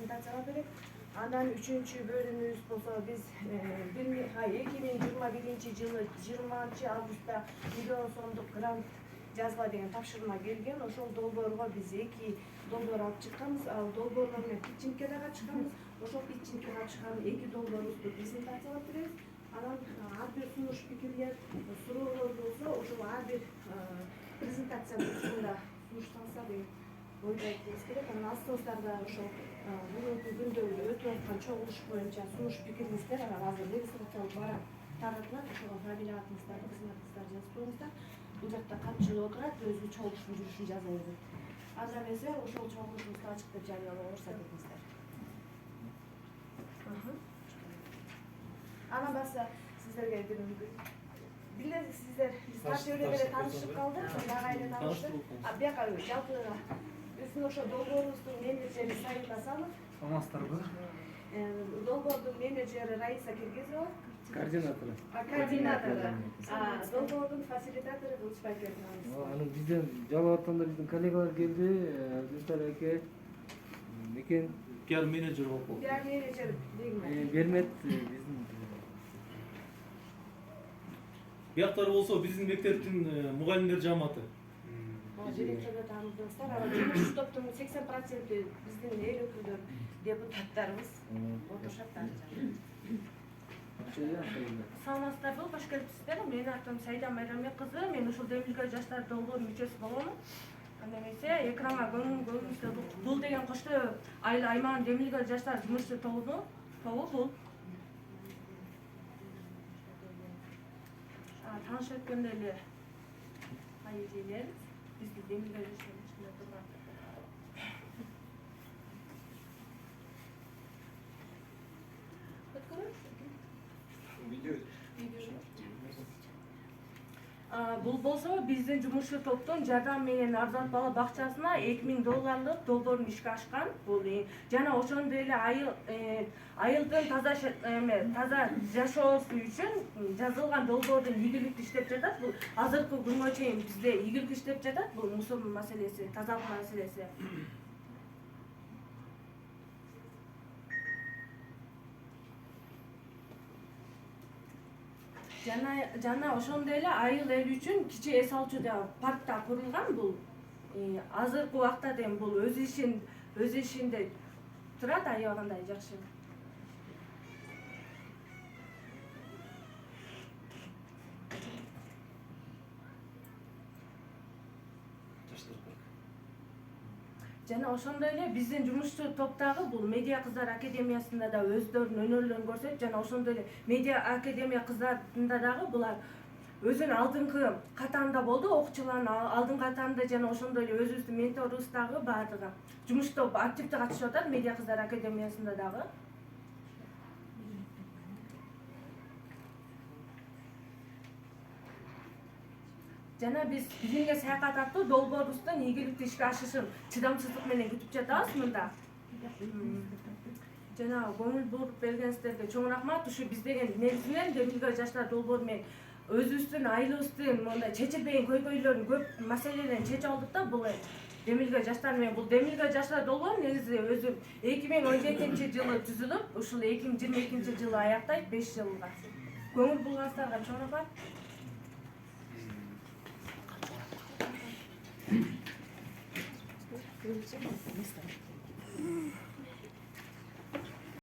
презентацияга берет. Андан 3-чү бөлүмүбүз болсо биз 2021-жылы 20 августта миллион сомдук грант жазба деген тапшырма келген. Ошол долбоорго биз 2 долбоор алып чыкканбыз. Ал долбоорлор менен питчингке да катышканбыз. Ошол питчингке катышкан 2 долбоорубузду презентациялап беребиз. Анан ар бир сунуш пикирлер, суроолор болсо ошол ар бир презентациянын учурунда сунушталса деп ойлойбуз керек. Анан астыбыздарда ошол бүгүнкү күндө өтүп аткан чогулуш боюнча сунуш пикириңиздер азыр регистрациялык барак таратылат. Ошого фамилиятыңыздар, кызматыңыздар жазып коюңуздар. Бул жакта катчыл отурат, өзү чогулуштун жүрүшүн жаза берет. Азыр эмесе ошол чогулушубузду ачык деп жарыялоого уруксат этиңиздер. Анан баса сиздерге билесиздер, биз каршы эле таанышып калдык, дагы эле тааныштык. Бияка жалпы биздин ошо долбоорубуздун менеджери Сайыта Салов. Саламатсыздарбы? Долбоордун менеджери Раиса Киргизова. Координатору. Координатору. Долбоордун фасилитатору Кылычбай Керманович. Анын бизден жалап атканда биздин коллегалар келди, Гүлтар аке, Мекен пиар менеджер болуп. Пиар менеджер Бермет биздин. Бияктар болсо биздин мектептин мугалимдер жамааты. Директорду тааныбыңыздар. Жумуш топтун 80% биздин эл өкүлдөр, депутаттарыбыз отурушат. Саламатсыздарбы, кош келипсиздер. Менин атым Сайда Майрамбек кызы. Мен ушул Демилге жаштар долбоорунун мүчөсү боломун. Анда эмесе экранга көңүлүңүздө бул деген Коштоо айыл аймагынын Демилге жаштар жумушчу тобу бул. Тааныш өткөндө эле айыл элер бизди Демилге жаштар жумушунда турган. Бул болсо биздин жумушчу топтун жардам менен Арзат бала бакчасына $2000 долбоорун ишке ашкан. Бул жана ошондой эле айылдын таза жашоосу үчүн жазылган долбоордун ийгиликтүү иштеп жатат. Бул азыркы күнгө чейин бизде ийгиликтүү иштеп жатат. Бул мусор маселеси, тазалык маселеси. Жана ошондой эле айыл эл үчүн кичи эс алчу парк да курулган. Бул азыркы убакта дейм бул өз ишинде турат, аябагандай жакшы. Жана ошондой эле биздин жумушчу топтогу бул Медиа кыздар академиясында да өздөрүнүн өнөрлөрүн көрсөтүп, жана ошондой эле Медиа академия кыздарында дагы булар өзүнүн алдыңкы катарында болду, окуучулардын алдыңкы катарында, жана ошондой эле өзүбүздүн менторубуз дагы баардыгы жумуш топ активдүү катышып атат Медиа кыздар академиясында дагы. Жана биз билимге саякат аттуу долбоорубуздун ийгиликтүү ишке ашышын чыдамсыздык менен күтүп жатабыз мында. Жана көңүл буруп бергениңиздерге чоң рахмат. Ушу биз деген негизинен Демилге жаштар долбоору менен өзүбүздүн айылыбыздын мындай чечилбеген көйгөйлөрүн, көп маселелерин чечип алдык да. Бул Демилге жаштар менен бул Демилге жаштар долбоору негизи өзү 2017-жылы түзүлүп, ушул 2022-жылы аяктайт, 5 жылга. Көңүл бурганыңыздарга чоң рахмат. Thank you.